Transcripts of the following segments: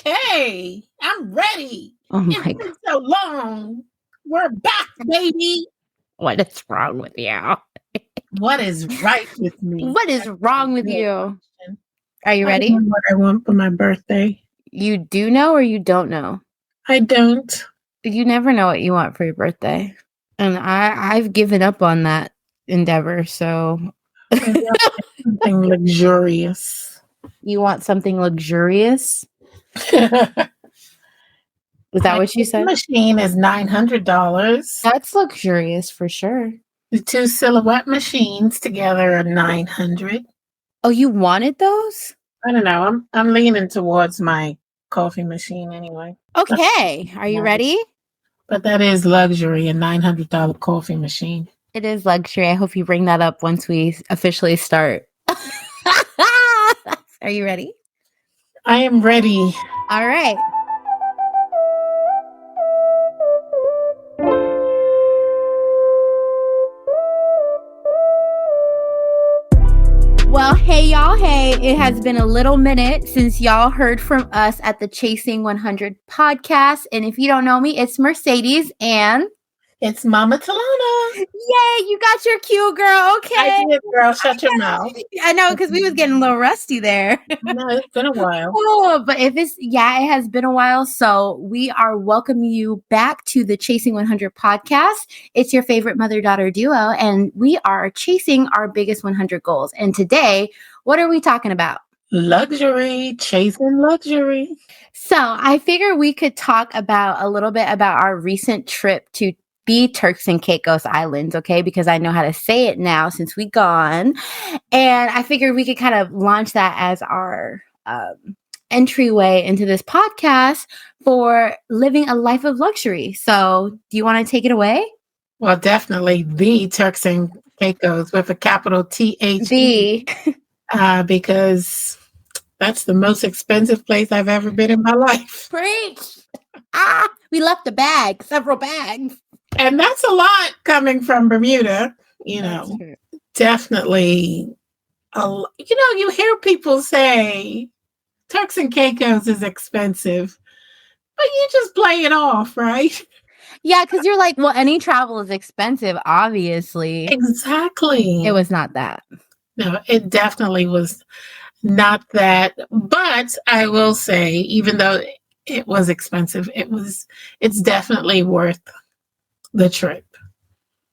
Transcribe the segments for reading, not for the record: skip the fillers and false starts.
Okay, I'm ready. Oh my It's been God. so long. We're back, baby. What is wrong with you? What is right with me? What is wrong with you? Are you I ready? know what I want for my birthday. You do know or you don't know? I don't. You never know what you want for your birthday. And I've given up on that endeavor. So I want something luxurious. you want something luxurious? My Is that what you said? machine is $900. That's luxurious for sure. The two silhouette machines together are $900. Oh, you wanted those? I don't know. I'm leaning towards my coffee machine anyway. Okay. Are you ready? But that is luxury, a $900 coffee machine. It is luxury. I hope you bring that up once we officially start. Are you ready? I am ready. All right. Well, hey, y'all. Hey, it has been a little minute since y'all heard from us at the Chasing 100 podcast. And if you don't know me, it's Mercedes and... It's Mama Telanna. Yay, you got your cue, girl. Okay. I did, girl. Shut your mouth. I know, because we was getting a little rusty there. No, it's been a while. Oh, but it has been a while. So we are welcoming you back to the Chasing 100 podcast. It's your favorite mother-daughter duo, and we are chasing our biggest 100 goals. And today, what are we talking about? Luxury, chasing luxury. So I figure we could talk about a little bit about our recent trip to Turks and Caicos Islands, okay? Because I know how to say it now since we gone. And I figured we could kind of launch that as our entryway into this podcast for living a life of luxury. So do you want to take it away? Well, definitely the Turks and Caicos with a capital THE. Because that's the most expensive place I've ever been in my life. Preach! We left several bags. And that's a lot coming from Bermuda, definitely. You hear people say Turks and Caicos is expensive, but you just play it off, right? Yeah, because you're like, well, any travel is expensive, obviously. Exactly. It was not that. No, it definitely was not that. But I will say, even though it was expensive, it's definitely worth the trip.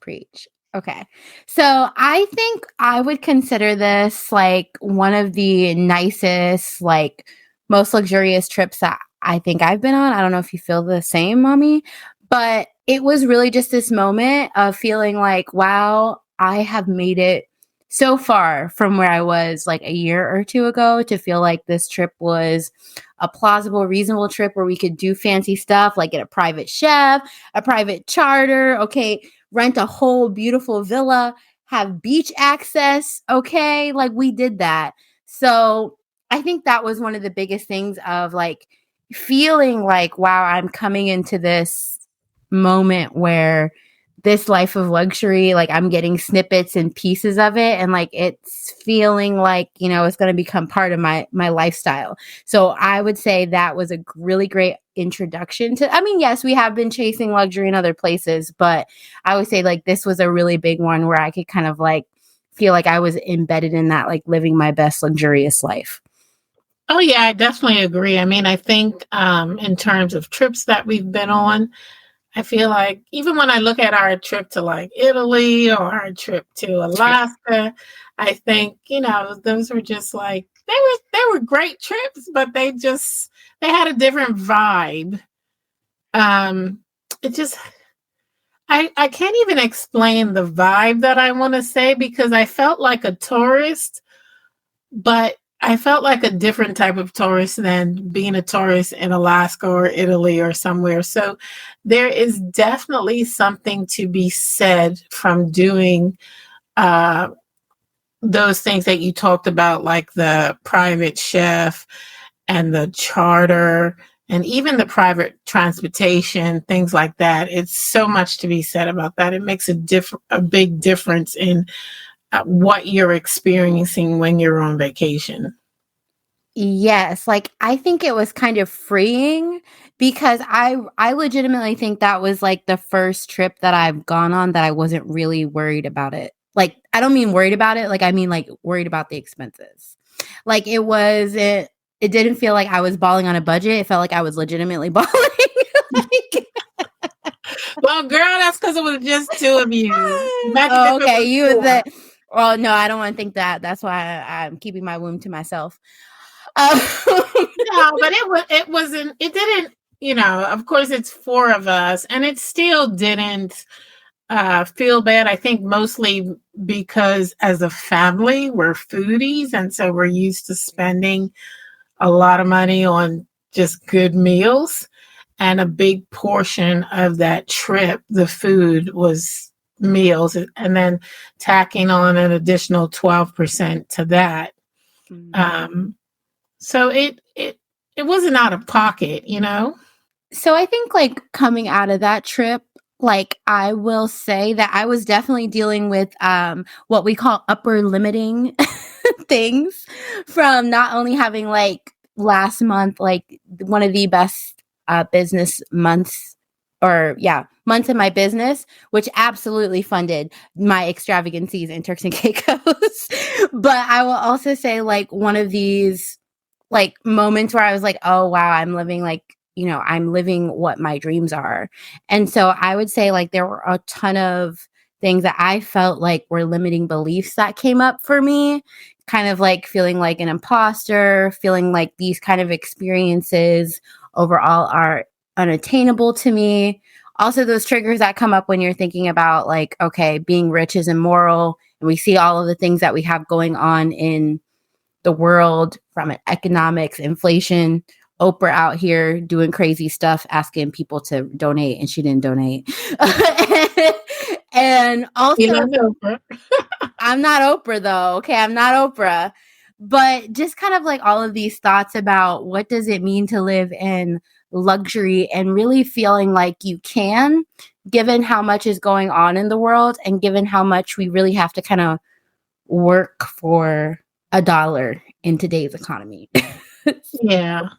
Preach. Okay. So I think I would consider this like one of the nicest, like most luxurious trips that I think I've been on. I don't know if you feel the same, Mommy, but it was really just this moment of feeling like, wow, I have made it so far from where I was like a year or two ago to feel like this trip was a plausible, reasonable trip where we could do fancy stuff, like get a private chef, a private charter, okay, rent a whole beautiful villa, have beach access, okay, like we did that. So I think that was one of the biggest things of like feeling like, wow, I'm coming into this moment where this life of luxury, like I'm getting snippets and pieces of it, and like it's feeling like, it's going to become part of my lifestyle. So I would say that was a really great introduction to, yes, we have been chasing luxury in other places, but I would say like this was a really big one where I could kind of like feel like I was embedded in that, like living my best luxurious life. Oh yeah, I definitely agree. I think in terms of trips that we've been on, I feel like even when I look at our trip to like Italy or our trip to Alaska, I think, those were just like, they were great trips, but they had a different vibe. I can't even explain the vibe that I want to say because I felt like a tourist, but I felt like a different type of tourist than being a tourist in Alaska or Italy or somewhere. So there is definitely something to be said from doing those things that you talked about, like the private chef and the charter and even the private transportation, things like that. It's so much to be said about that. It makes a big difference in what you're experiencing when you're on vacation. Yes, like I think it was kind of freeing because I legitimately think that was like the first trip that I've gone on that I wasn't really worried about it. Like I don't mean worried about it, like I mean like worried about the expenses. Like it didn't feel like I was balling on a budget. It felt like I was legitimately balling. Like, Well, girl, that's because it was just two of you. Imagine if oh, it okay. was You four. that well, no, I don't want to think that. That's why I'm keeping my womb to myself. Um, No, but it wasn't it didn't, of course it's four of us and it still didn't feel bad. I think mostly because as a family we're foodies and so we're used to spending a lot of money on just good meals. And a big portion of that trip, the food was meals, and then tacking on an additional 12% to that. Um, so it wasn't out of pocket. So I think like coming out of that trip, like I will say that I was definitely dealing with what we call upper limiting things from not only having like last month like one of the best business months or yeah, months in my business, which absolutely funded my extravagancies in Turks and Caicos. But I will also say like one of these like moments where I was like, oh wow, I'm living like, I'm living what my dreams are. And so I would say like there were a ton of things that I felt like were limiting beliefs that came up for me, kind of like feeling like an imposter, feeling like these kind of experiences overall are unattainable to me. Also, those triggers that come up when you're thinking about like, okay, being rich is immoral. And we see all of the things that we have going on in the world from an economics, inflation, Oprah out here doing crazy stuff, asking people to donate, and she didn't donate. And You also, know, Oprah. I'm not Oprah though. Okay, I'm not Oprah. But just kind of like all of these thoughts about what does it mean to live in luxury and really feeling like you can, given how much is going on in the world and given how much we really have to kind of work for a dollar in today's economy. Yeah.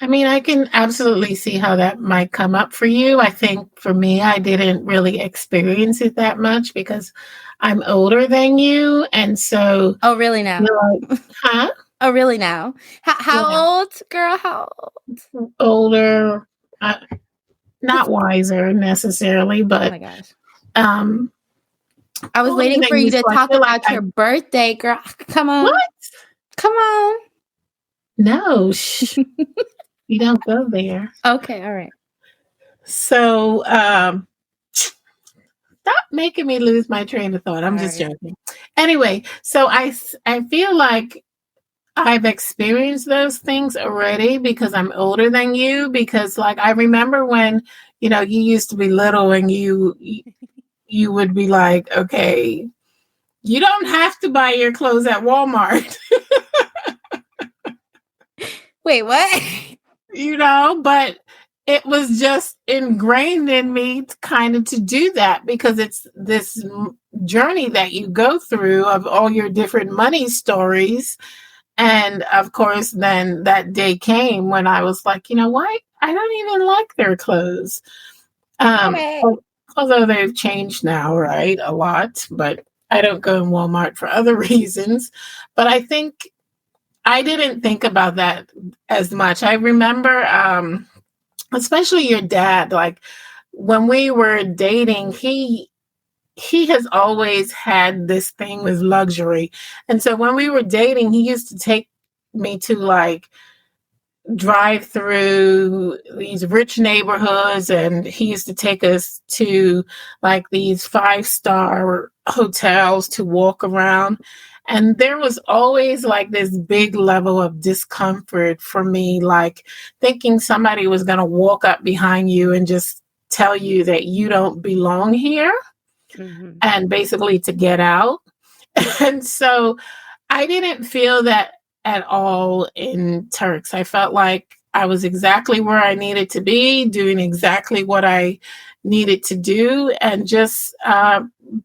I mean, I can absolutely see how that might come up for you. I think for me, I didn't really experience it that much because I'm older than you. And so, Oh, really now? huh? Oh, really now? Yeah, How old, girl? How old? older, uh, not wiser necessarily, Oh but my gosh. um, I was older waiting for than you. you So to I talk feel like about your birthday, girl. Come on. what? Come on. No, you don't go there. Okay, all right. So, stop making me lose my train of thought. I'm All just right. joking. Anyway, so I feel like I've experienced those things already because I'm older than you. Because like I remember when you used to be little and you would be like, okay, you don't have to buy your clothes at Walmart, Wait, what? but it was just ingrained in me kind of to do that because it's this journey that you go through of all your different money stories. And of course, then that day came when I was like, you know what? I don't even like their clothes. Okay. Although they've changed now, right? A lot, but I don't go in Walmart for other reasons. But I think I didn't think about that as much. I remember, especially your dad, like when we were dating, he has always had this thing with luxury. And so when we were dating, he used to take me to like drive through these rich neighborhoods and he used to take us to like these 5-star hotels to walk around. And there was always like this big level of discomfort for me, like thinking somebody was going to walk up behind you and just tell you that you don't belong here Mm-hmm. and basically to get out. And so I didn't feel that at all in Turks. I felt like I was exactly where I needed to be, doing exactly what I needed to do, and just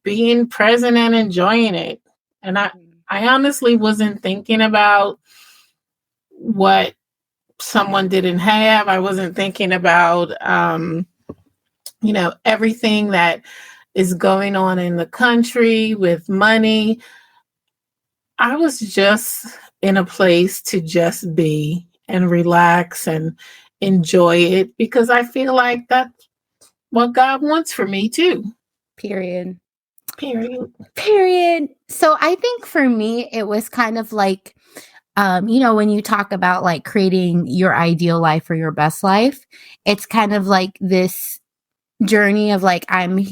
being present and enjoying it. And I honestly wasn't thinking about what someone didn't have. I wasn't thinking about, everything that is going on in the country with money. I was just in a place to just be and relax and enjoy it because I feel like that's what God wants for me too. Period. Period. Period. So I think for me, it was kind of like, when you talk about like creating your ideal life or your best life, it's kind of like this journey of like, I'm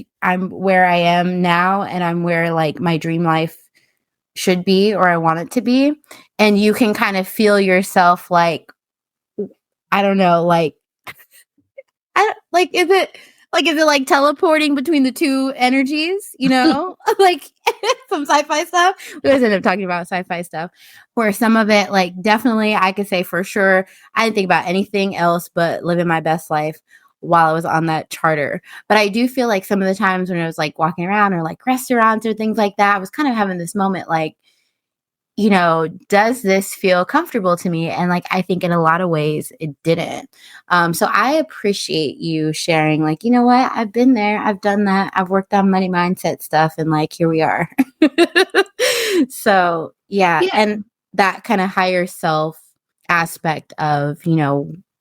where I am now and I'm where like my dream life should be or I want it to be. And you can kind of feel yourself like, I don't know, like, is it like teleporting between the two energies, like some sci-fi stuff? We always end up talking about sci-fi stuff where some of it, like, definitely I could say for sure, I didn't think about anything else but living my best life while I was on that charter. But I do feel like some of the times when I was like walking around or like restaurants or things like that, I was kind of having this moment like, does this feel comfortable to me? And like, I think in a lot of ways it didn't. So I appreciate you sharing, like, you know what? I've been there. I've done that. I've worked on money mindset stuff. And like, here we are. So yeah. Yeah. And that kind of higher self aspect of,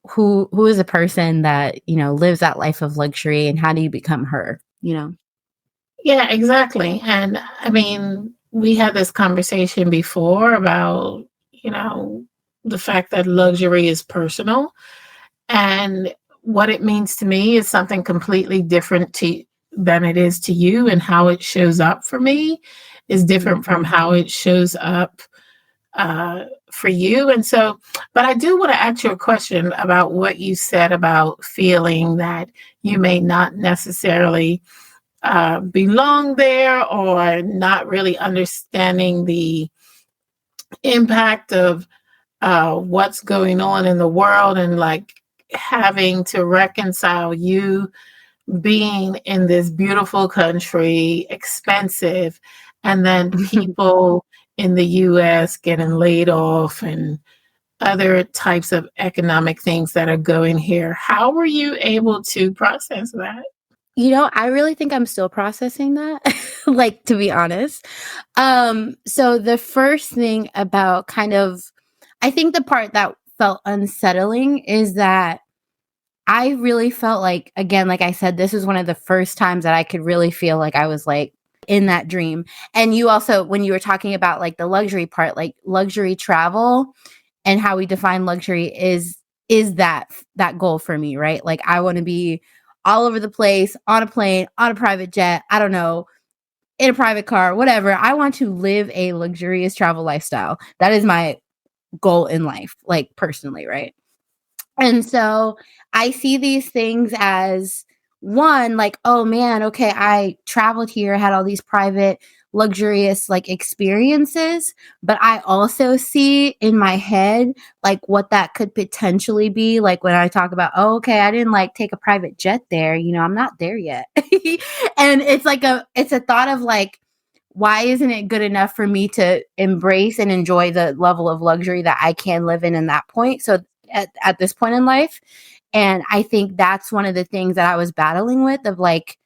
who is a person that, lives that life of luxury and how do you become her, Yeah, exactly. And I mean, we had this conversation before about, the fact that luxury is personal. And what it means to me is something completely different than it is to you, and how it shows up for me is different from how it shows up for you. And so, but I do want to ask you a question about what you said about feeling that you may not necessarily belong there, or not really understanding the impact of what's going on in the world, and like having to reconcile you being in this beautiful country, expensive, and then people in the US getting laid off and other types of economic things that are going here. How were you able to process that? I really think I'm still processing that, like, to be honest. So the first thing about I think the part that felt unsettling is that I really felt like, again, like I said, this is one of the first times that I could really feel like I was like in that dream. And you also, when you were talking about like the luxury part, like luxury travel and how we define luxury is that goal for me, right? Like I want to be all over the place on a plane, on a private jet, I don't know, in a private car, whatever. I want to live a luxurious travel lifestyle. That is my goal in life, like personally, right? And so I see these things as one, like, oh man, okay, I traveled here, had all these private, luxurious like experiences, but I also see in my head like what that could potentially be. Like when I talk about, oh, okay, I didn't like take a private jet there, I'm not there yet. And it's a thought of like, why isn't it good enough for me to embrace and enjoy the level of luxury that I can live in that point? So at this point in life. And I think that's one of the things that I was battling with of like,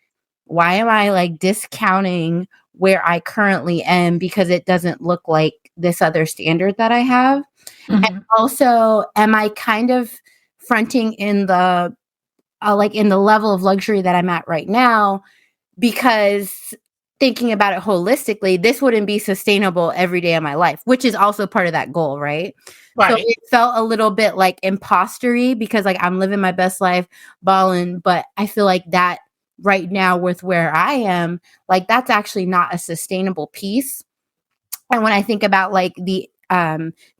why am I like discounting where I currently am because it doesn't look like this other standard that I have? And also, am I kind of fronting in the in the level of luxury that I'm at right now because thinking about it holistically, this wouldn't be sustainable every day of my life, which is also part of that goal, right? So Right. it felt a little bit like impostery because like I'm living my best life, balling, but I feel like that right now with where I am, like that's actually not a sustainable piece. And when I think about like the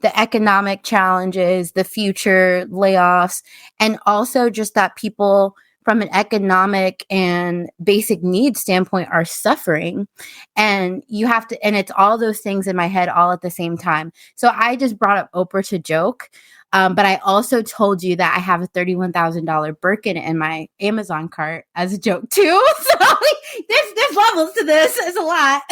economic challenges, the future layoffs, and also just that people from an economic and basic needs standpoint are suffering. And you have to, and it's all those things in my head all at the same time. So I just brought up Oprah to joke. But I also told you that I have a $31,000 Birkin in my Amazon cart as a joke too. So there's levels to this. It's a lot.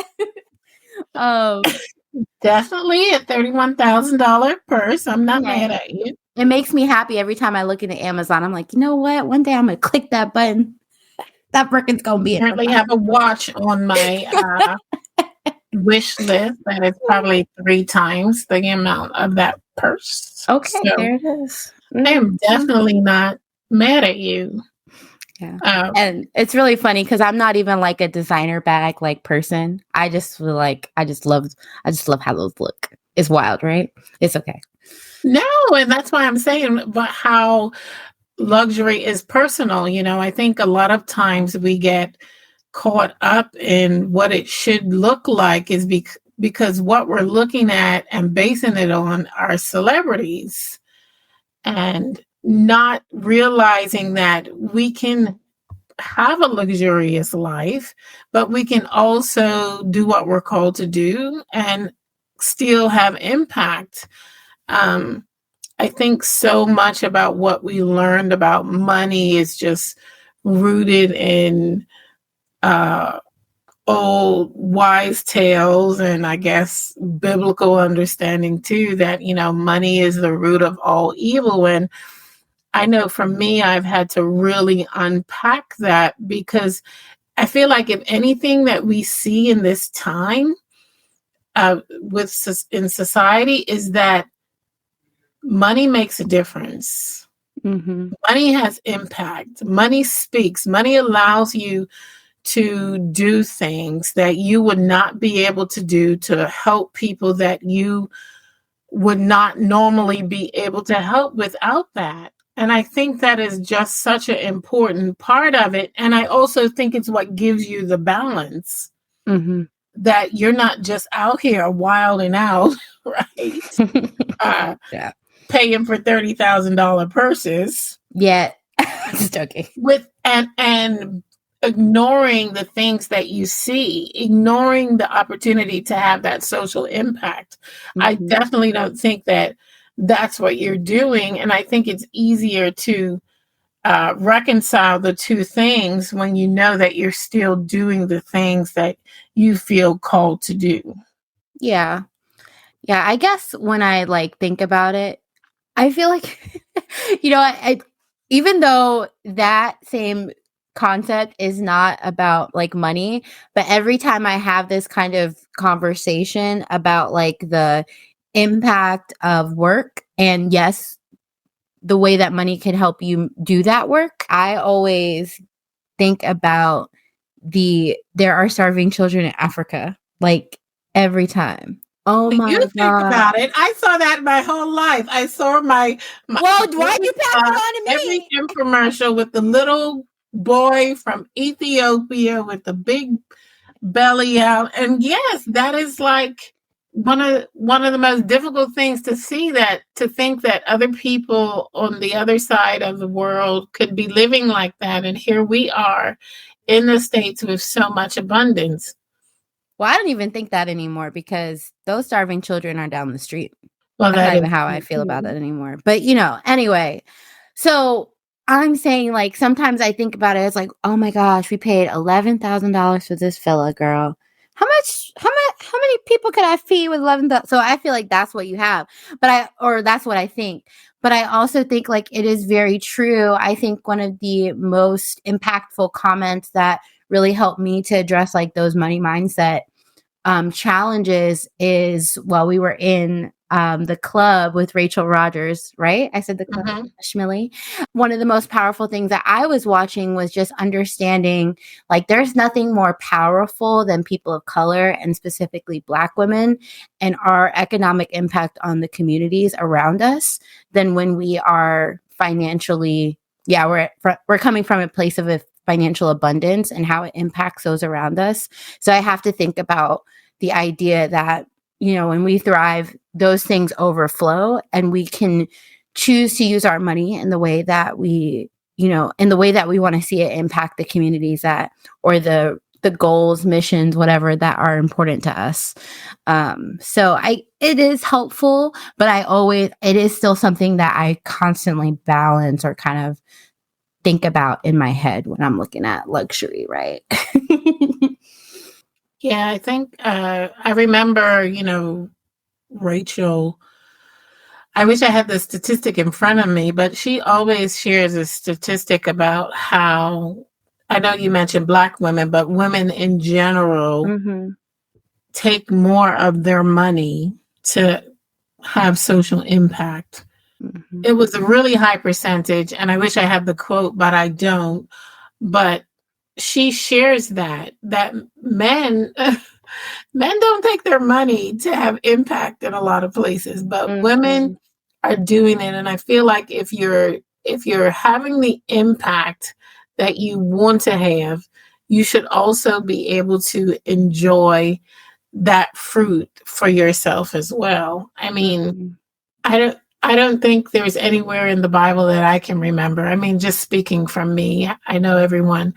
Definitely a $31,000 purse. I'm not mad Okay. at you. It makes me happy every time I look into Amazon. I'm like, you know what? One day I'm gonna click that button. That Birkin's gonna be it for Currently have a watch on my wish list that is probably 3 times the amount of that purse. Okay, So there it is. I am Mhm. definitely not mad at you. Yeah. Uh, And it's really funny because I'm not even like a designer bag like person. I just feel like I just love how those look. It's wild, right? It's okay. no, and that's why I'm saying but how luxury is personal. I think a lot of times we get caught up in what it should look like is because what we're looking at and basing it on are celebrities and not realizing that we can have a luxurious life, but we can also do what we're called to do and still have impact. Um, I think so much about what we learned about money is just rooted in uh, old wise tales and I guess biblical understanding too that, money is the root of all evil. And I know for me, I've had to really unpack that because I feel like if anything that we see in this time in society is that money makes a difference. Hmm. Money has impact. Money speaks. Money allows you to do things that you would not be able to do to help people that you would not normally be able to help without that. And I think that is just such an important part of it. And I also think it's what gives you the balance Hmm. that you're not just out here wilding out, right? Uh, Yeah. Paying for $30,000 purses Yeah. Just joking. with and ignoring the things that you see, ignoring the opportunity to have that social impact. I Hmm. definitely don't think that that's what you're doing, and I think it's easier to reconcile the two things when you know that you're still doing the things that you feel called to do. Yeah. Yeah. I guess when I like think about it, I feel like, even though that same concept is not about like money, but every time I have this kind of conversation about like the impact of work and yes, the way that money can help you do that work, I always think about there are starving children in Africa, like every time. Oh You my think God. about it. I saw that my whole life. I saw my Well, why'd you pass it on to every me? infomercial with the little boy from Ethiopia with the big belly out. And yes, that is like one of the most difficult things to see, that to think that other people on the other side of the world could be living like that. And here we are in the States with so much abundance. Well, I don't even think that anymore because those starving children are down the street. Well, That's that not is even how I true feel about too. it anymore. But, anyway, so I'm saying like sometimes I think about it as like, oh my gosh, we paid $11,000 for this fella, girl. How many people could I feed with 11,000? So I feel like that's what you have. Or that's what I think. But I also think like it is very true. I think one of the most impactful comments that really helped me to address like those money mindset challenges is while we were in the club with Rachel Rogers, right? I said the club, Mhm. Schmilly. One of the most powerful things that I was watching was just understanding like there's nothing more powerful than people of color and specifically Black women and our economic impact on the communities around us than when we are financially, yeah, we're coming from a place of a financial abundance and how it impacts those around us. So I have to think about the idea that, when we thrive, those things overflow and we can choose to use our money in the way that in the way that we want to see it impact the communities or the goals, missions, whatever that are important to us. So it is helpful, but it is still something that I constantly balance or kind of think about in my head when I'm looking at luxury, right? Yeah, I think I remember, Rachel. I wish I had the statistic in front of me, but she always shares a statistic about how I know you mentioned Black women, but women in general Mm-hmm. take more of their money to have social impact. Mm-hmm. It was a really high percentage, and I wish I had the quote, but I don't. But she shares that men men don't take their money to have impact in a lot of places, but Mm-hmm. women are doing it. And I feel like if you're having the impact that you want to have, you should also be able to enjoy that fruit for yourself as well. I mean, Mm-hmm. I don't think there's anywhere in the Bible that I can remember. I mean, just speaking from me, I know everyone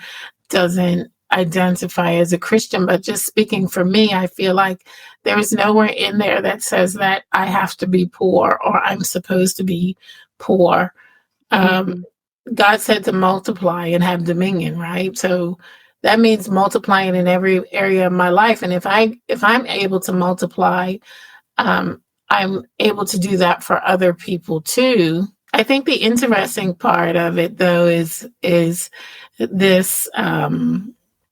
doesn't identify as a Christian, but just speaking for me, I feel like there is nowhere in there that says that I have to be poor or I'm supposed to be poor. Um, Mm-hmm. God said to multiply and have dominion, right? So that means multiplying in every area of my life. And if I'm able to multiply, um, I'm able to do that for other people too. I think the interesting part of it, though, is this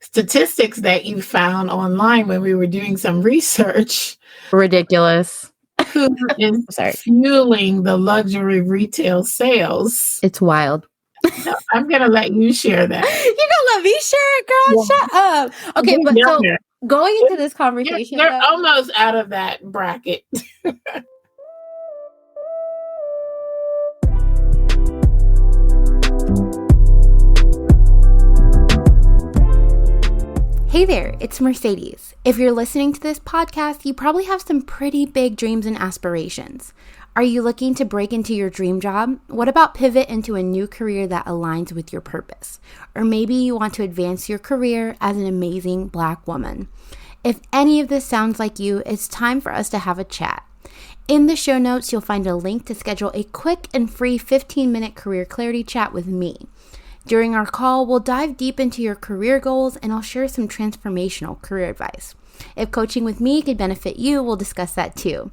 statistics that you found online when we were doing some research. Ridiculous. Who is Sorry. fueling the luxury retail sales? It's wild. No, I'm gonna let you share that. You gonna let me share it, girl? Yeah. Shut up. Okay, They're but so younger. going into this They're, conversation they're though, almost out of that bracket. hey there, it's Mercedes. If you're listening to this podcast, you probably have some pretty big dreams and aspirations. Are you looking to break into your dream job? What about pivot into a new career that aligns with your purpose? Or maybe you want to advance your career as an amazing Black woman. If any of this sounds like you, it's time for us to have a chat. In the show notes, you'll find a link to schedule a quick and free 15-minute career clarity chat with me. During our call, we'll dive deep into your career goals and I'll share some transformational career advice. If coaching with me could benefit you, we'll discuss that too.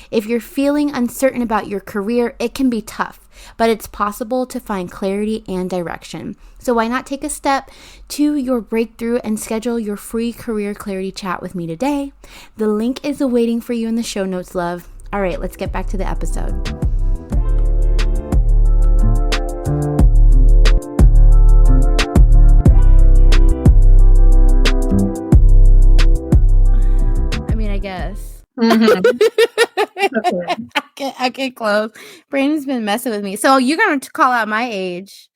If you're feeling uncertain about your career, it can be tough, but it's possible to find clarity and direction. So why not take a step to your breakthrough and schedule your free career clarity chat with me today? The link is awaiting for you in the show notes, love. All right, let's get back to the episode. I guess. Mm-hmm. Okay. I can't close. Brandon's been messing with me. So you're going to call out my age,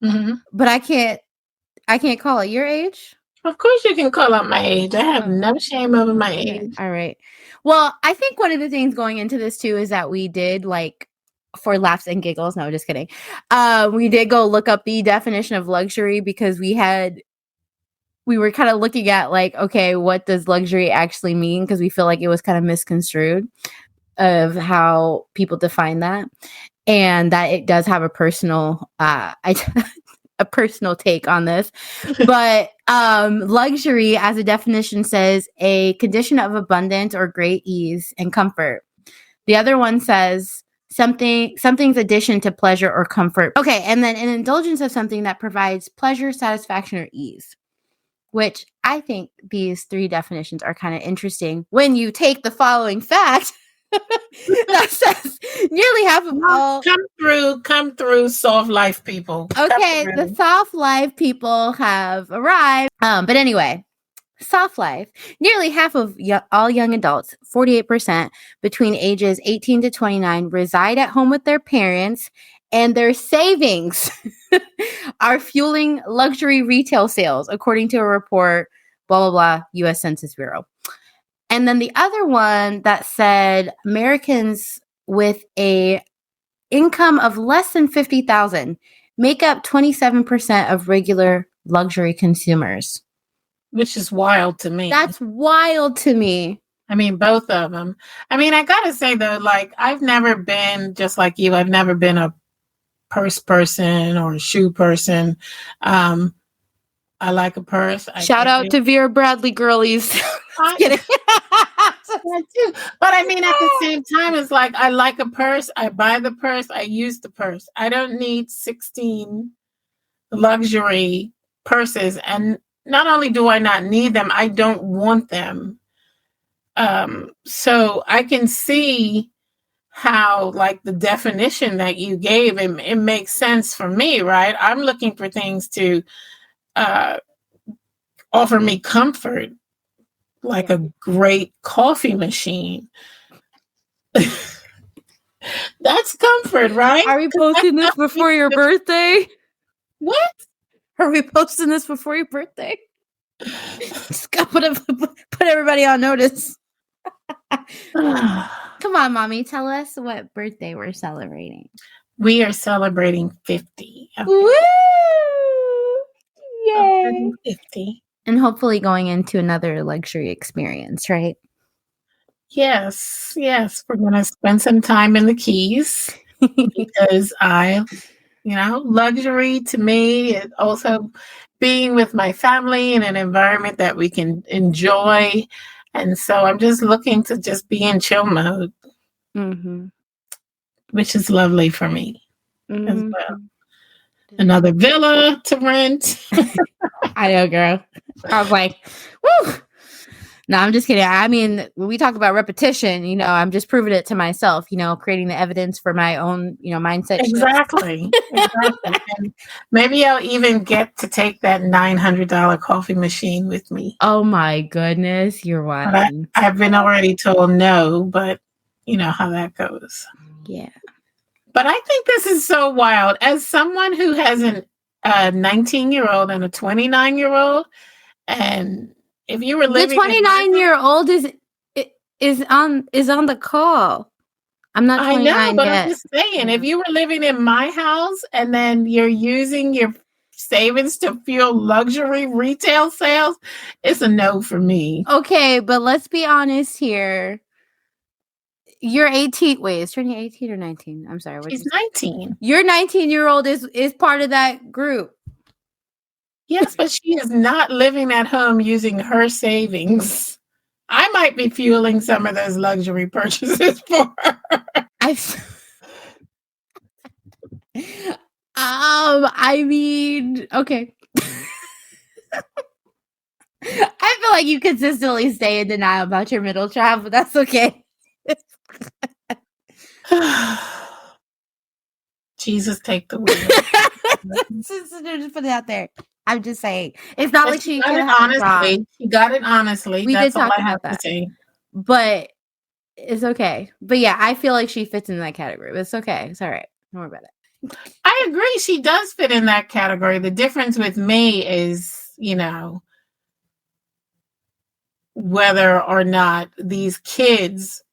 but I can't call it your age. Of course, you can call out my age. I have no shame over my age. Okay. All right. Well, I think one of the things going into this too is that we did for laughs and giggles. No, just kidding. We did go look up the definition of luxury because we were kind of looking at okay, what does luxury actually mean? Because we feel like it was kind of misconstrued of how people define that, and that it does have a personal, a personal take on this. But luxury, as a definition, says a condition of abundance or great ease and comfort. The other one says something's addition to pleasure or comfort. Okay, and then an indulgence of something that provides pleasure, satisfaction, or ease. Which I think these three definitions are kind of interesting when you take the following fact that says nearly half of all... Come through, soft life people. Okay, the soft life people have arrived. But anyway, soft life. Nearly half of all young adults, 48%, between ages 18 to 29, reside at home with their parents, and their savings are fueling luxury retail sales, according to a report, blah, blah, blah, U.S. Census Bureau. And then the other one that said Americans with a income of less than $50,000 make up 27% of regular luxury consumers. Which is wild to me. That's wild to me. I mean, both of them. I mean, I gotta say though, I've never been just like you. I've never been a purse person or a shoe person. I like a purse. Shout out to Vera Bradley girlies. I, Kidding. I do. But I mean, at the same time, it's like I like a purse. I buy the purse. I use the purse. I don't need 16 luxury purses. And not only do I not need them, I don't want them. So I can see how, like, the definition that you gave, it makes sense for me, right? I'm looking for things to offer me comfort, like a great coffee machine. That's comfort, right? Are we posting this before your birthday? What? Are we posting this before your birthday? Just gotta put everybody on notice. Come on, Mommy. Tell us what birthday we're celebrating. We are celebrating 50. Woo! Yay! 50. And hopefully going into another luxury experience, right? Yes. We're going to spend some time in the Keys because luxury to me is also being with my family in an environment that we can enjoy. And so I'm just looking to just be in chill mode, which is lovely for me as well. Another villa to rent. I know, girl. I was like, woo. No, I'm just kidding. I mean, when we talk about repetition, I'm just proving it to myself, creating the evidence for my own, mindset. Exactly. And maybe I'll even get to take that $900 coffee machine with me. Oh my goodness. You're wild. I've been already told no, but you know how that goes. Yeah. But I think this is so wild. As someone who has a 19-year-old and a 29-year-old, and if you were living, the 29-year-old is on the call. I'm not 29 I know, but yet. I'm just saying, if you were living in my house and then you're using your savings to fuel luxury retail sales, it's a no for me. Okay, but let's be honest here. You're 18. Wait, is turning 18 or 19? I'm sorry. She's 19. Your 19-year-old is part of that group. Yes, but she is not living at home using her savings. I might be fueling some of those luxury purchases for her. I mean, okay. I feel like you consistently stay in denial about your middle child, but that's okay. Jesus, take the wheel. Just put it out there. I'm just saying. It's not like she got it honestly. She got it honestly. We That's did talk all I have about that. to say. But it's okay. But yeah, I feel like she fits in that category. But it's okay. It's all right. Don't worry about it. I agree. She does fit in that category. The difference with me is, whether or not these kids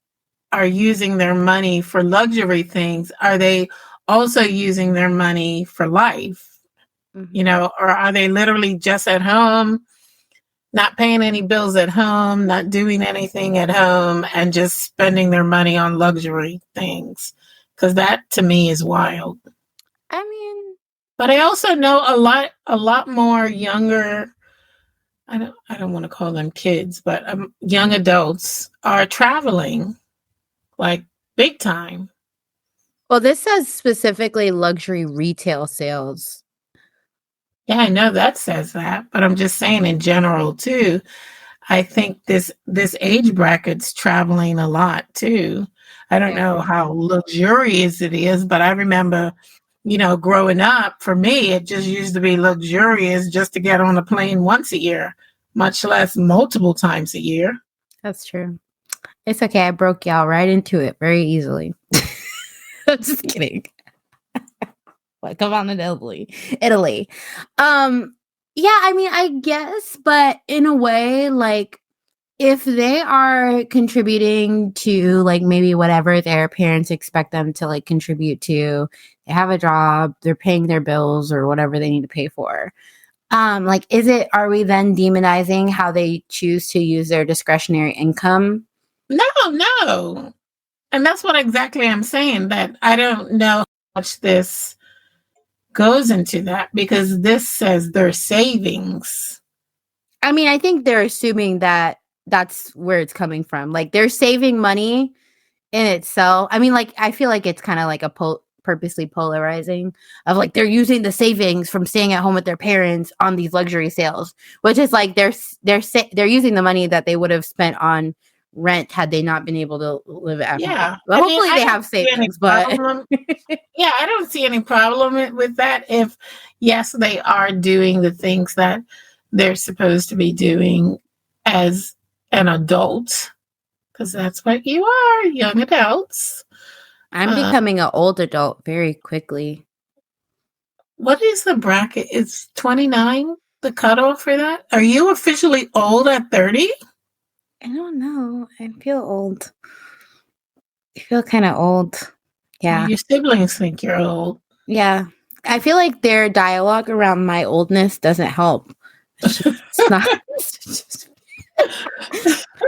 are using their money for luxury things. Are they also using their money for life? Or are they literally just at home, not paying any bills at home, not doing anything at home, and just spending their money on luxury things? Because that to me is wild. I mean, but I also know a lot more younger. I don't want to call them kids, but young adults are traveling like big time. Well, this says specifically luxury retail sales. Yeah, I know that says that, but I'm just saying in general too. I think this age bracket's traveling a lot too. I don't know how luxurious it is, but I remember, growing up, for me, it just used to be luxurious just to get on a plane once a year, much less multiple times a year. That's true. It's okay. I broke y'all right into it very easily. I'm just kidding. Like, come on to Italy. Yeah, I mean, I guess, but in a way, like, if they are contributing to, like, maybe whatever their parents expect them to, like, contribute to, they have a job, they're paying their bills or whatever they need to pay for. Like, are we then demonizing how they choose to use their discretionary income? No. And that's what exactly I'm saying, that I don't know how much this goes into that, because this says their savings. I mean, I think they're assuming that that's where it's coming from. Like they're saving money in itself. I mean, like I feel like it's kind of like a purposely polarizing of like they're using the savings from staying at home with their parents on these luxury sales, which is like they're using the money that they would have spent on rent had they not been able to live at home. Yeah. Well, I mean, hopefully I they don't have see any savings, but problem. Yeah, I don't see any problem with that if, yes, they are doing the things that they're supposed to be doing as an adult, because that's what you are, young adults. I'm becoming an old adult very quickly. What is the bracket? It's 29, the cutoff for that? Are you officially old at 30? I don't know. I feel old. I feel kind of old. Yeah. Your siblings think you're old. Yeah. I feel like their dialogue around my oldness doesn't help. It's not.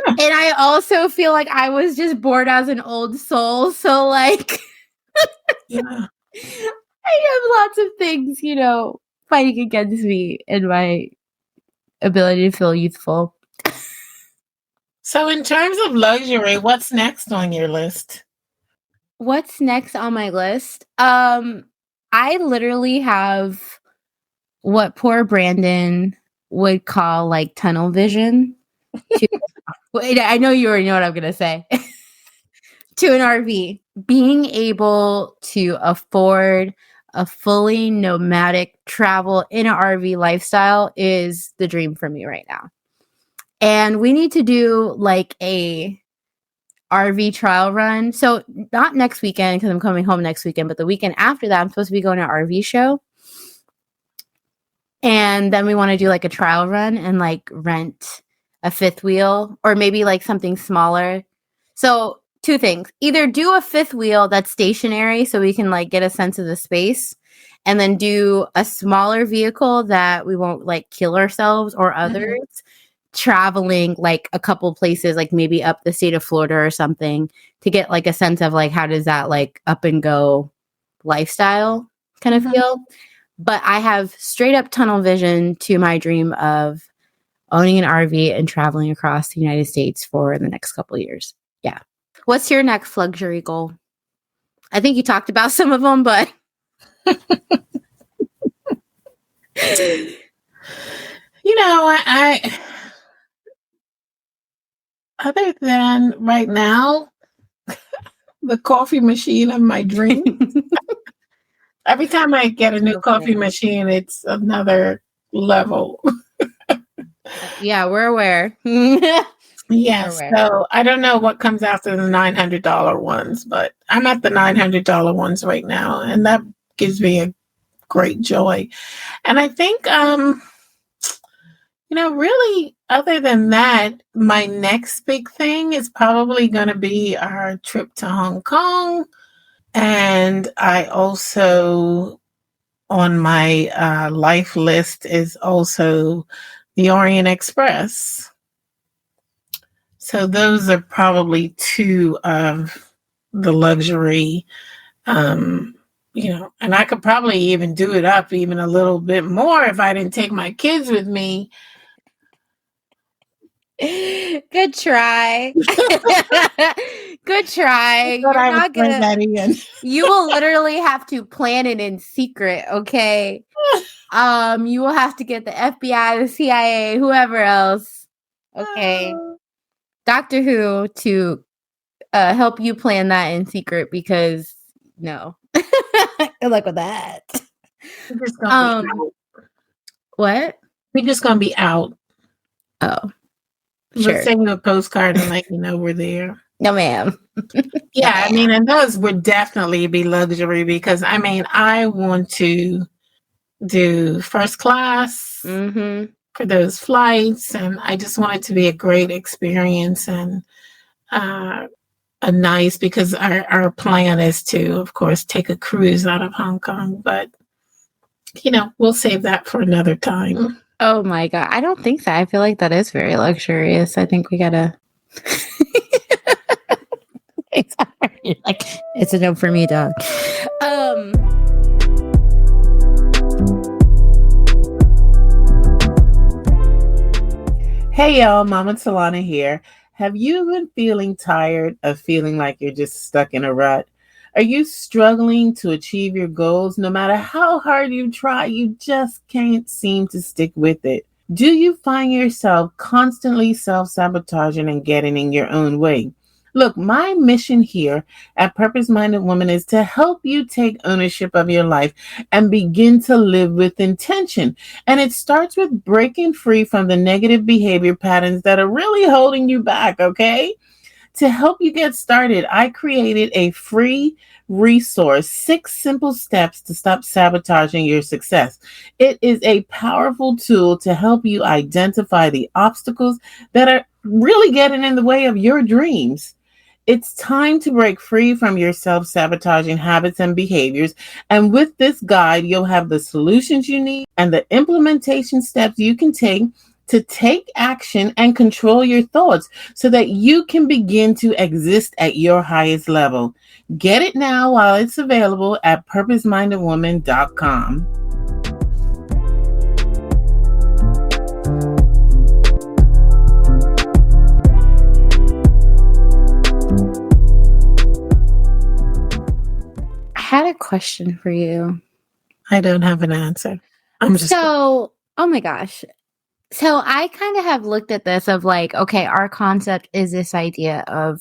And I also feel like I was just bored as an old soul. So, like, Yeah. I have lots of things, fighting against me and my ability to feel youthful. So, in terms of luxury, what's next on your list? What's next on my list? I literally have what poor Brandon would call like tunnel vision. Wait, I know you already know what I'm gonna say. To an RV, being able to afford a fully nomadic travel in an RV lifestyle is the dream for me right now. And we need to do like a RV trial run. So not next weekend because I'm coming home next weekend, but the weekend after that, I'm supposed to be going to an RV show. And then we want to do like a trial run and like rent a fifth wheel or maybe like something smaller. So two things, either do a fifth wheel that's stationary so we can like get a sense of the space, and then do a smaller vehicle that we won't like kill ourselves or others traveling like a couple places, like maybe up the state of Florida or something, to get like a sense of like how does that like up and go lifestyle kind of feel. But I have straight up tunnel vision to my dream of owning an RV and traveling across the United States for the next couple of years. Yeah. What's your next luxury goal? I think you talked about some of them, but I other than right now, the coffee machine of my dreams. Every time I get a new coffee machine, it's another level. Yeah, we're aware. Yes. So I don't know what comes after the $900 ones, but I'm at the $900 ones right now, and that gives me a great joy. And I think, really, other than that, my next big thing is probably going to be our trip to Hong Kong. And I also, on my life list, is also the Orient Express. So those are probably two of the luxury, and I could probably even do it up even a little bit more if I didn't take my kids with me. Good try. Good try. You're not gonna that in. You will literally have to plan it in secret, okay? You will have to get the FBI, the CIA, whoever else, okay? Doctor Who to help you plan that in secret, because no. Good luck with that. We're just gonna be out. What? We're just gonna be out. Oh. Sure. We'll send you a postcard and let you know we're there. No, ma'am. Yeah, I mean, and those would definitely be luxury, because I want to do first class for those flights, and I just want it to be a great experience and a nice, because our plan is to, of course, take a cruise out of Hong Kong, but we'll save that for another time. Oh my God. I don't think so. I feel like that is very luxurious. I think we gotta it's a no for me, dog. Hey y'all, Mama Telanna here. Have you been feeling tired of feeling like you're just stuck in a rut? Are you struggling to achieve your goals? No matter how hard you try, you just can't seem to stick with it. Do you find yourself constantly self sabotaging and getting in your own way? Look, my mission here at Purpose Minded Woman is to help you take ownership of your life and begin to live with intention. And it starts with breaking free from the negative behavior patterns that are really holding you back, okay? To help you get started, I created a free resource, 6 simple steps to stop sabotaging your success. It is a powerful tool to help you identify the obstacles that are really getting in the way of your dreams. It's time to break free from your self sabotaging habits and behaviors. And with this guide, you'll have the solutions you need and the implementation steps you can take to take action and control your thoughts so that you can begin to exist at your highest level. Get it now while it's available at purposemindedwoman.com. I had a question for you. I don't have an answer. Oh my gosh. So I kind of have looked at this of like, okay, our concept is this idea of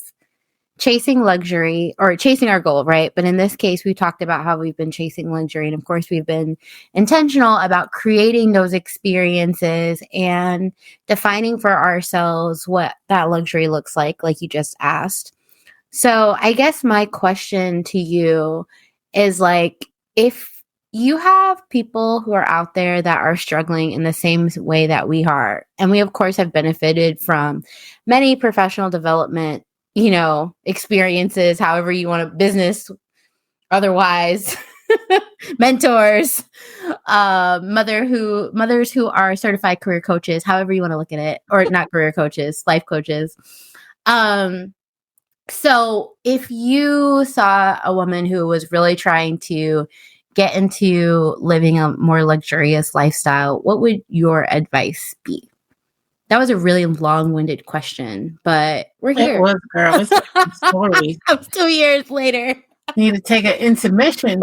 chasing luxury or chasing our goal, right? But in this case, we talked about how we've been chasing luxury. And of course, we've been intentional about creating those experiences and defining for ourselves what that luxury looks like you just asked. So I guess my question to you is like, if you have people who are out there that are struggling in the same way that we are, and we of course have benefited from many professional development, experiences, however you want to business, otherwise, mentors, mothers who are certified career coaches, however you want to look at it, or not career coaches, life coaches. So if you saw a woman who was really trying to get into living a more luxurious lifestyle, what would your advice be? That was a really long-winded question, but we're here. It was, girl. It's a story. 2 years later. Need to take an intermission.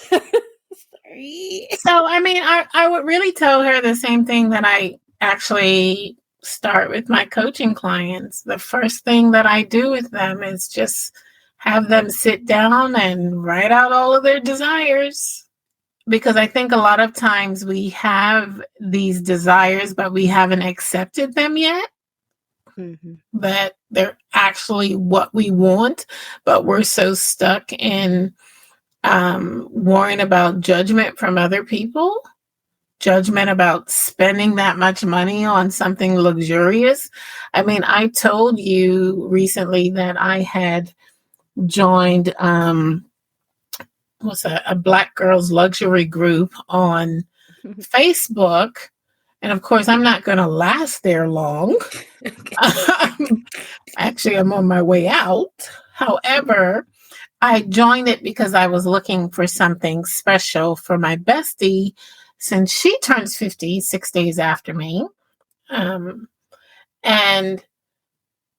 Sorry. So, I mean, I would really tell her the same thing that I actually start with my coaching clients. The first thing that I do with them is just have them sit down and write out all of their desires. Because I think a lot of times we have these desires, but we haven't accepted them yet. Mm-hmm. That they're actually what we want, but we're so stuck in worrying about judgment from other people, judgment about spending that much money on something luxurious. I mean, I told you recently that I had joined a Black girls luxury group on Facebook. And of course, I'm not going to last there long. Actually, I'm on my way out. However, I joined it because I was looking for something special for my bestie since she turns 50 6 days after me. And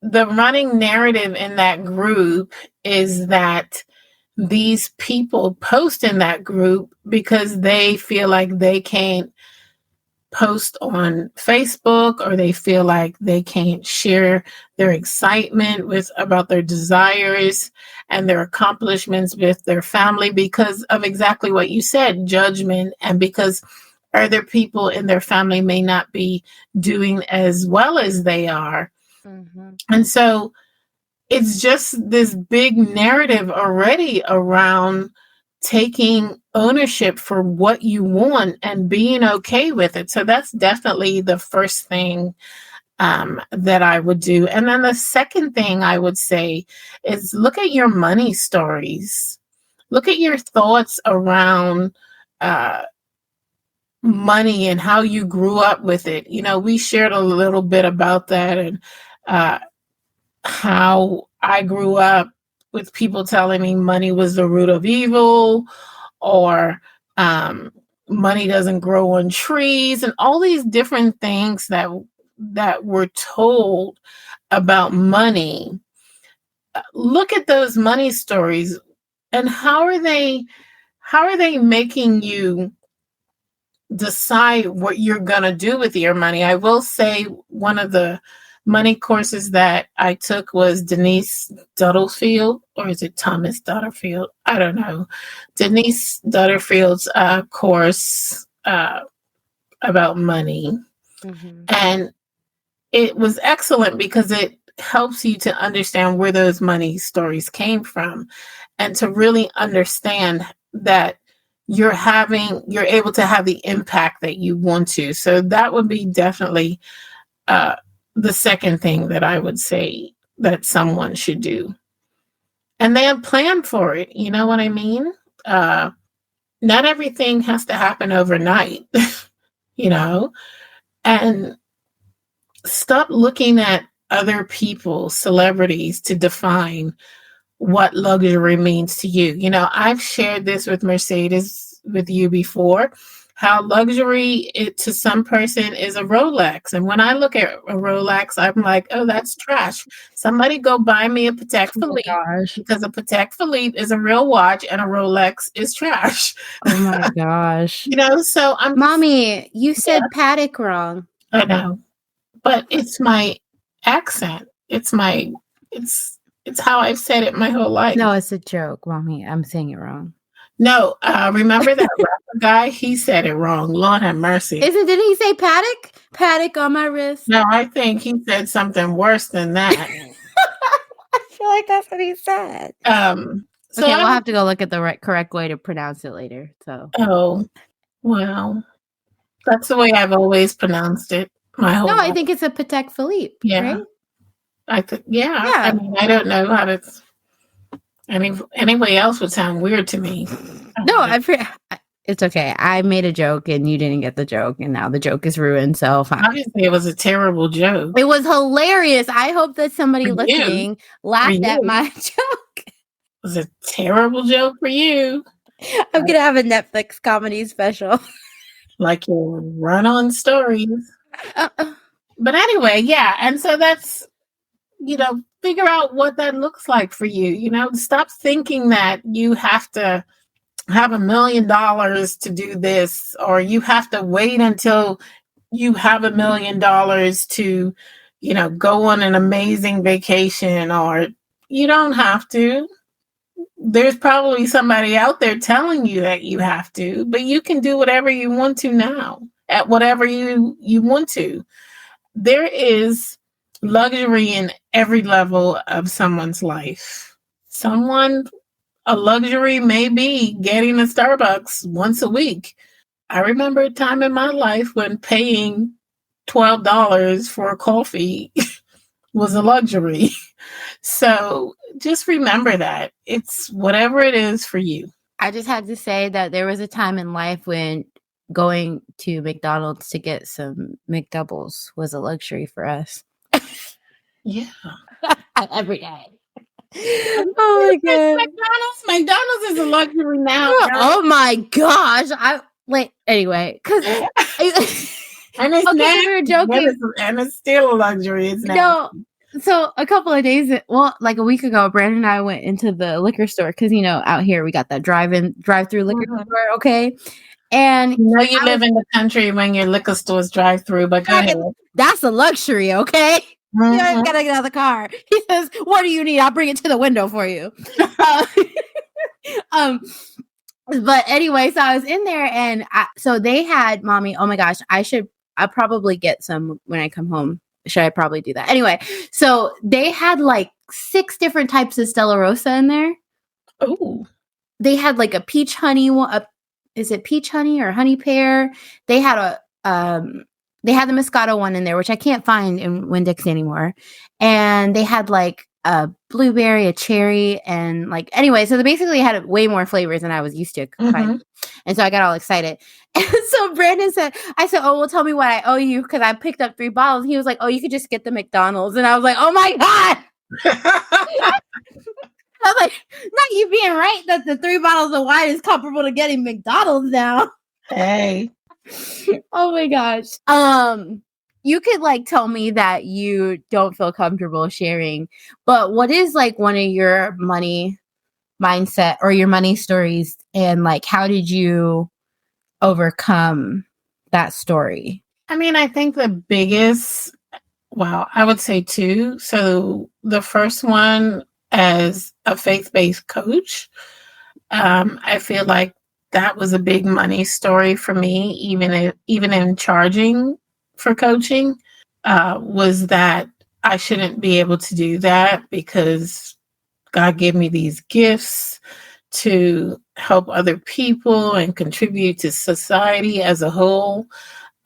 the running narrative in that group is that these people post in that group because they feel like they can't post on Facebook, or they feel like they can't share their excitement about their desires and their accomplishments with their family because of exactly what you said, judgment, and because other people in their family may not be doing as well as they are. Mm-hmm. And so it's just this big narrative already around taking ownership for what you want and being okay with it. So that's definitely the first thing that I would do. And then the second thing I would say is look at your money stories. Look at your thoughts around money and how you grew up with it. We shared a little bit about that and how I grew up with people telling me money was the root of evil, or money doesn't grow on trees, and all these different things that that we're told about money, look at those money stories and how are they making you decide what you're going to do with your money? I will say one of the money courses that I took was Denise Duddlefield, or is it Thomas Dutterfield? I don't know. Denise Dutterfield's course about money. Mhm. And it was excellent because it helps you to understand where those money stories came from and to really understand that you're able to have the impact that you want to. So that would be definitely the second thing that I would say that someone should do. And then plan for it. You know what I mean? Not everything has to happen overnight, you know? And stop looking at other people, celebrities, to define what luxury means to you. You know, I've shared this with Mercedes with you before, how luxury to some person is a Rolex. And when I look at a Rolex, I'm like, oh, that's trash. Somebody go buy me a Patek Oh my Philippe, gosh. because a Patek Philippe is a real watch and a Rolex is trash. Oh my gosh. You know, so I'm Mommy, you said Paddock wrong. I know, but it's my accent. It's how I've said it my whole life. No, it's a joke, Mommy. I'm saying it wrong. No, remember that rapper guy? He said it wrong. Lord have mercy. Didn't he say Paddock? Paddock on my wrist. No, I think he said something worse than that. I feel like that's what he said. So Okay, we'll have to go look at the correct way to pronounce it later. So. Oh, well, that's the way I've always pronounced it my whole No, life. I think it's a Patek Philippe. Yeah. Right? Yeah. I mean, I don't know how to. Anybody else would sound weird to me. No, it's okay. I made a joke and you didn't get the joke, and now the joke is ruined. So fine. Obviously, it was a terrible joke. It was hilarious. I hope that somebody listening laughed at my joke. It was a terrible joke for you. I'm gonna have a Netflix comedy special. Like your run-on stories. But anyway, yeah. And so that's, figure out what that looks like for you. Stop thinking that you have to have $1 million to do this, or you have to wait until you have $1 million to, go on an amazing vacation, or you don't have to. There's probably somebody out there telling you that you have to, but you can do whatever you want to now at whatever you want to. There is luxury in every level of someone's life. A luxury may be getting a Starbucks once a week. I remember a time in my life when paying $12 for a coffee was a luxury. So just remember that it's whatever it is for you. I just had to say that there was a time in life when going to McDonald's to get some McDoubles was a luxury for us. Yeah. Every day. Oh my god. McDonald's is a luxury now. Oh my gosh. Anyway, because and it's we were joking. And it's still a luxury. It's no. So a couple of days, like a week ago, Brandon and I went into the liquor store because out here we got that drive-through liquor store, okay? And you live in the country when your liquor stores drive through, but go ahead. That's a luxury, okay? You don't gotta get out of the car. He says, "What do you need? I'll bring it to the window for you." But anyway, so I was in there, and so they had, Mommy. Oh my gosh, I'll probably get some when I come home. Should I probably do that? Anyway, so they had like 6 different types of Stella Rosa in there. Oh, they had like a peach honey one. Is it peach honey or honey pear? They had they had the Moscato one in there, which I can't find in Winn-Dixie anymore. And they had like a blueberry, a cherry, and anyway, so they basically had way more flavors than I was used to finding. And so I got all excited. And so Brandon said, "Oh, well, tell me what I owe you," because I picked up 3 bottles. He was like, "Oh, you could just get the McDonald's." And I was like, "Oh my God." I was like, not you being right that the 3 bottles of wine is comparable to getting McDonald's now. Hey. Oh my gosh. you could like tell me that you don't feel comfortable sharing, but what is like one of your money mindset or your money stories, and like how did you overcome that story? I mean, I think the biggest, well, I would say two. So the first one, as a faith-based coach, I feel like that was a big money story for me, even in charging for coaching, was that I shouldn't be able to do that because God gave me these gifts to help other people and contribute to society as a whole.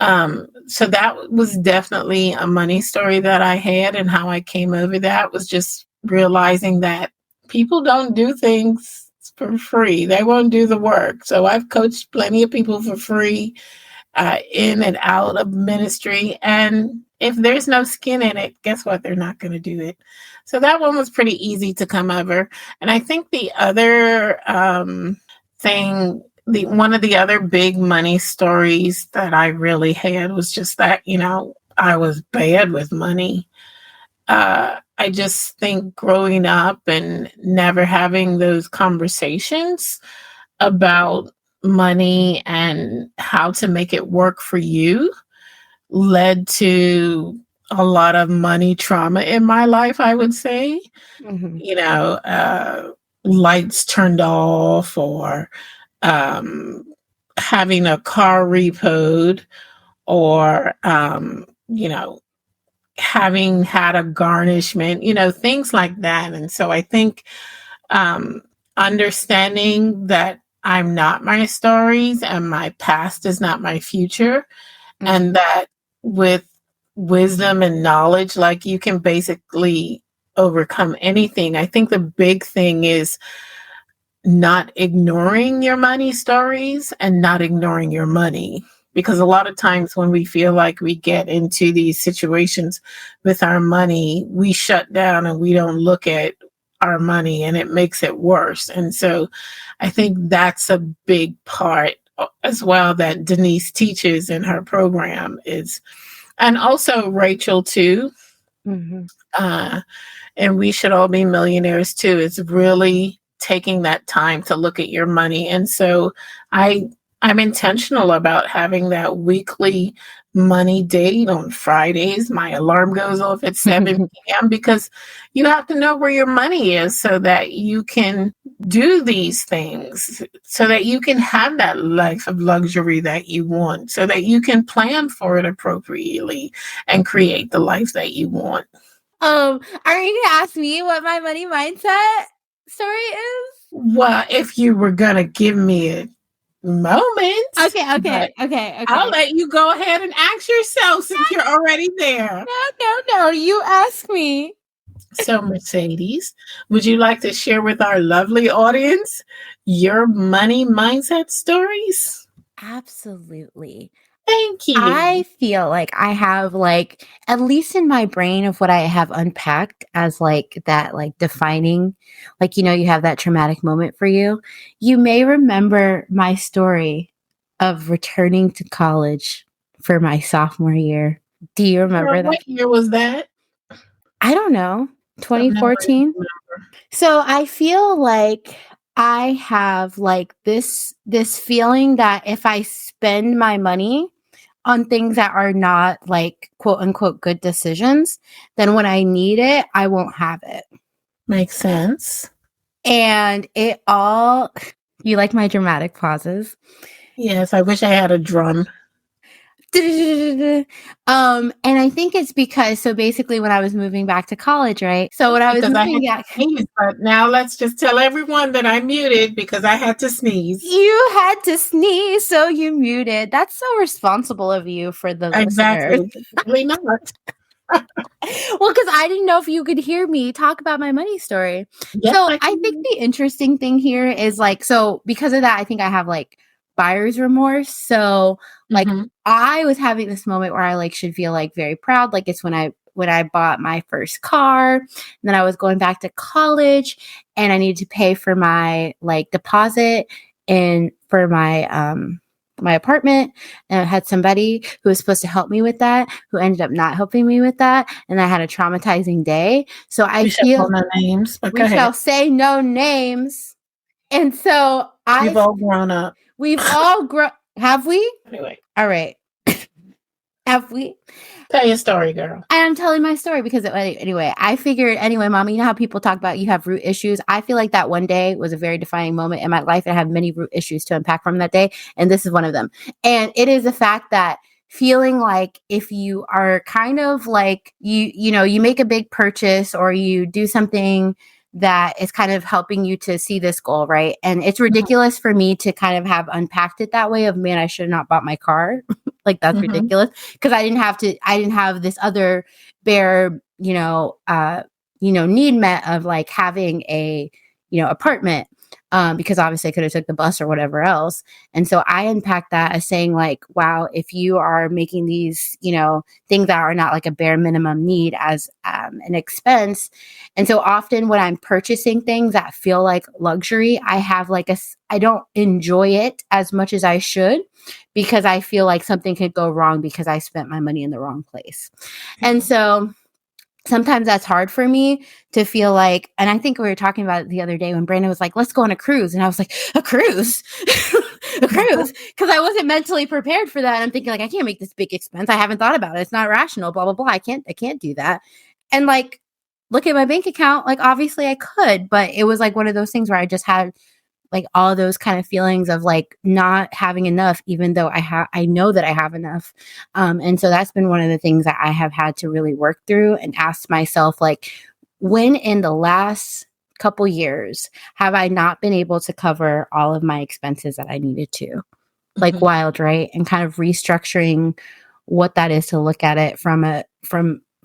So that was definitely a money story that I had, and how I came over that was just realizing that people don't do things for free. They won't do the work. So I've coached plenty of people for free, in and out of ministry. And if there's no skin in it, guess what? They're not going to do it. So that one was pretty easy to come over. And I think the other thing, one of the other big money stories that I really had was just that, I was bad with money. I just think growing up and never having those conversations about money and how to make it work for you led to a lot of money trauma in my life, I would say. Mm-hmm. Lights turned off, or having a car repoed, or having had a garnishment, things like that. And so I think understanding that I'm not my stories and my past is not my future, and that with wisdom and knowledge, like, you can basically overcome anything. I think the big thing is not ignoring your money stories and not ignoring your money. Because a lot of times when we feel like we get into these situations with our money, we shut down and we don't look at our money, and it makes it worse. And so I think that's a big part as well that Denise teaches in her program, and also Rachel too. Mm-hmm. And We Should All Be Millionaires too. It's really taking that time to look at your money. And so I'm intentional about having that weekly money date on Fridays. My alarm goes off at 7 p.m. because you have to know where your money is so that you can do these things, so that you can have that life of luxury that you want, so that you can plan for it appropriately and create the life that you want. Are you gonna ask me what my money mindset story is? Well, if you were gonna give me a moment. Okay. I'll let you go ahead and ask yourself since you're already there. No. You ask me. So, Mercedes, would you like to share with our lovely audience your money mindset stories? Absolutely. Thank you. I feel like I have, like, at least in my brain of what I have unpacked as like that, like defining, like, you have that traumatic moment for you. You may remember my story of returning to college for my sophomore year. Do you remember that? What year was that? I don't know. 2014. So I feel like I have like this feeling that if I spend my money on things that are not like quote unquote good decisions, then when I need it, I won't have it. Makes sense. And it all, you like my dramatic pauses? Yes, I wish I had a drum. And I think it's because, so basically when I was moving back to college, right? So when I was moving back, but now let's just tell everyone that I muted because I had to sneeze. You had to sneeze, so you muted. That's so responsible of you for the listeners. Exactly not. Well, because I didn't know if you could hear me talk about my money story. Yes, so I think the interesting thing here is like, so because of that, I think I have like buyer's remorse. So like I was having this moment where I like should feel like very proud. Like it's when I bought my first car, and then I was going back to college and I needed to pay for my like deposit and for my my apartment, and I had somebody who was supposed to help me with that, who ended up not helping me with that. And I had a traumatizing day. So I We shall feel call no names, but go we shall ahead. say no names. And so We've all grown up. we've all grown. Have we? Anyway, All right. Have we? tell your story, girl. I'm telling my story because anyway, I figured anyway, Mama, you know how people talk about you have root issues? I feel like that one day was a very defining moment in my life. I have many root issues to unpack from that day, and this is one of them. And it is the fact that feeling like if you are kind of like you make a big purchase or you do something that is kind of helping you to see this goal, right? And it's ridiculous for me to kind of have unpacked it that way of, man, I should have not bought my car. Like that's ridiculous because I didn't have this other bare, need met of like having a, apartment. Because obviously I could have took the bus or whatever else. And so I unpacked that as saying like, wow, if you are making these, things that are not like a bare minimum need as an expense. And so often when I'm purchasing things that feel like luxury, I have like I don't enjoy it as much as I should because I feel like something could go wrong because I spent my money in the wrong place. And so sometimes that's hard for me to feel like, and I think we were talking about it the other day when Brandon was like, let's go on a cruise. And I was like, a cruise? A cruise? Because I wasn't mentally prepared for that. And I'm thinking like, I can't make this big expense. I haven't thought about it. It's not rational, blah, blah, blah. I can't do that. And like, look at my bank account. Like, obviously I could, but it was like one of those things where I just had like all those kind of feelings of like not having enough, even though I know that I have enough. And so that's been one of the things that I have had to really work through and ask myself, like, when in the last couple years have I not been able to cover all of my expenses that I needed to? Like wild, right? And kind of restructuring what that is to look at it from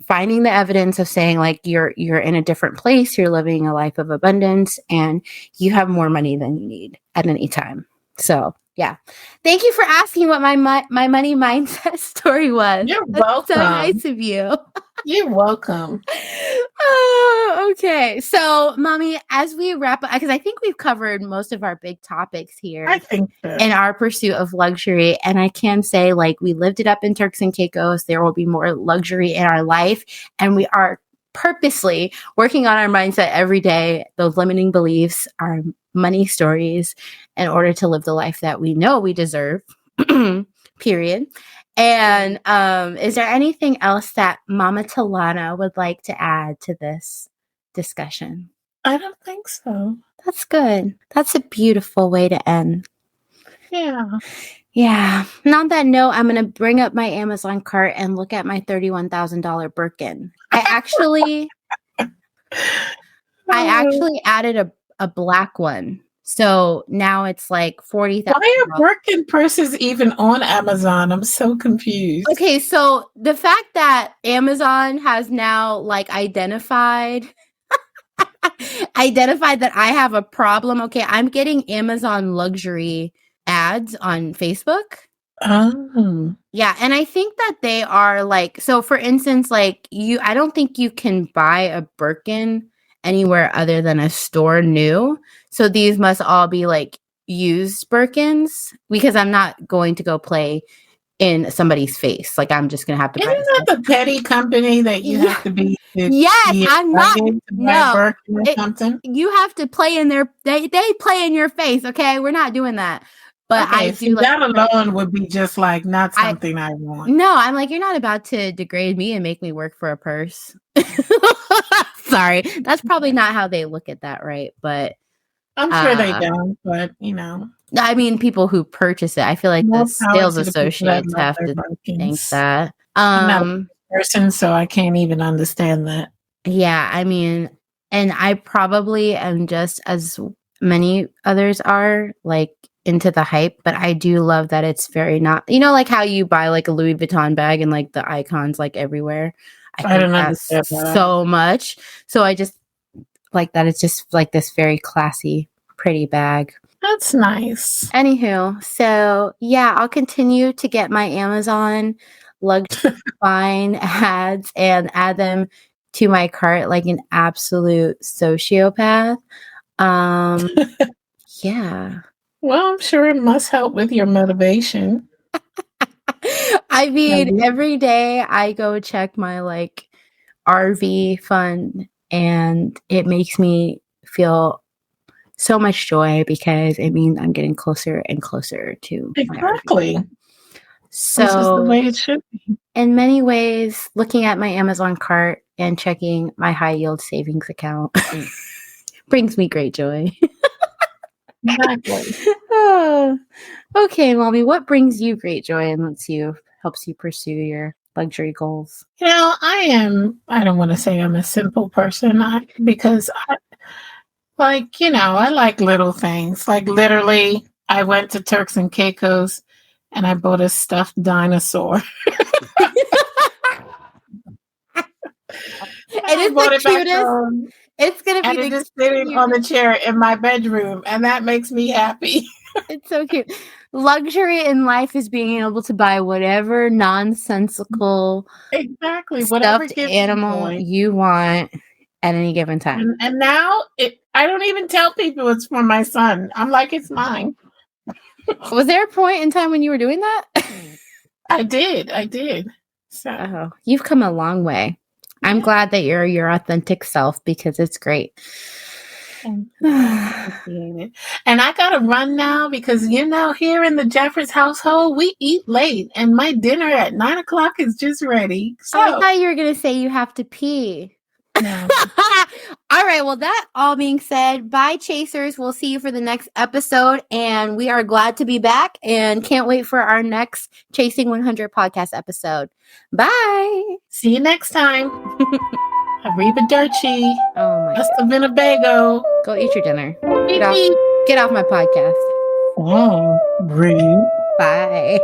finding the evidence of saying like you're in a different place, you're living a life of abundance, and you have more money than you need at any time. So yeah, thank you for asking what my money mindset story was. You're That's welcome. so nice of you. You're welcome. Oh, okay. So, Mommy, as we wrap up, because I think we've covered most of our big topics here. I think so. In our pursuit of luxury. And I can say, like, we lived it up in Turks and Caicos. There will be more luxury in our life. And we are purposely working on our mindset every day, those limiting beliefs, our money stories, in order to live the life that we know we deserve, period. And is there anything else that Mama Telanna would like to add to this discussion? I don't think so. That's good. That's a beautiful way to end. Yeah. Yeah. And on that note, I'm going to bring up my Amazon cart and look at my $31,000 Birkin. I actually added a black one. So now it's like $40,000. Why are Birkin purses even on Amazon? I'm so confused. Okay, so the fact that Amazon has now like identified that I have a problem. Okay, I'm getting Amazon luxury ads on Facebook. Oh. Yeah, and I think that they are like, so for instance, like I don't think you can buy a Birkin anywhere other than a store new. So these must all be like used Birkins because I'm not going to go play in somebody's face. Like I'm just going to have to buy. Isn't that the petty company that you have to be? Yes, I'm not. No, something? You have to play in their. They play in your face. Okay, we're not doing that. But okay, I do. That alone would be just like not something I want. No, I'm like, you're not about to degrade me and make me work for a purse. Sorry, that's probably not how they look at that, right? But I'm sure they don't. But I mean, people who purchase it, I feel like the sales associates have to think that. I'm not a person, so I can't even understand that. Yeah, I mean, and I probably am just as many others are like into the hype, but I do love that it's very not, like how you buy like a Louis Vuitton bag and like the icons like everywhere. I don't understand that so much. So I just like that it's just like this very classy, pretty bag. That's nice. Anywho, so yeah, I'll continue to get my Amazon luxury fine ads and add them to my cart like an absolute sociopath. Yeah. Well, I'm sure it must help with your motivation. I mean, Maybe. every day I go check my like RV fund, and it makes me feel so much joy because it means I'm getting closer and closer to my RV. Exactly. This is the So, way it should be. in many ways, looking at my Amazon cart and checking my high yield savings account brings me great joy. Exactly. Oh, okay, Mommy, what brings you great joy and helps you pursue your luxury goals? I don't want to say I'm a simple person because I like little things. Like literally, I went to Turks and Caicos and I bought a stuffed dinosaur. It I is brought the it back cutest. home It's gonna be and the it is sitting on the cutest. chair in my bedroom, and that makes me happy. It's so cute. Luxury in life is being able to buy whatever nonsensical Exactly. Whatever stuffed gives you animal joy. you want at any given time. And now I don't even tell people it's for my son. I'm like, it's mine. Was there a point in time when you were doing that? I did. So Oh, you've come a long way. I'm yeah. glad that you're your authentic self because it's great. I appreciate it. And I gotta run now because here in the Jeffers household, we eat late, and my dinner at 9:00 is just ready. Oh, I So thought you were going to say you have to pee. no. All right. Well, that all being said, bye, Chasers. We'll see you for the next episode. And we are glad to be back and can't wait for our next Chasing 100 podcast episode. Bye. See you next time. Arrivederci. Oh, my Hasta Winnebago. Go eat your dinner. Beep, beep. Get off my podcast. Oh, rude. Bye.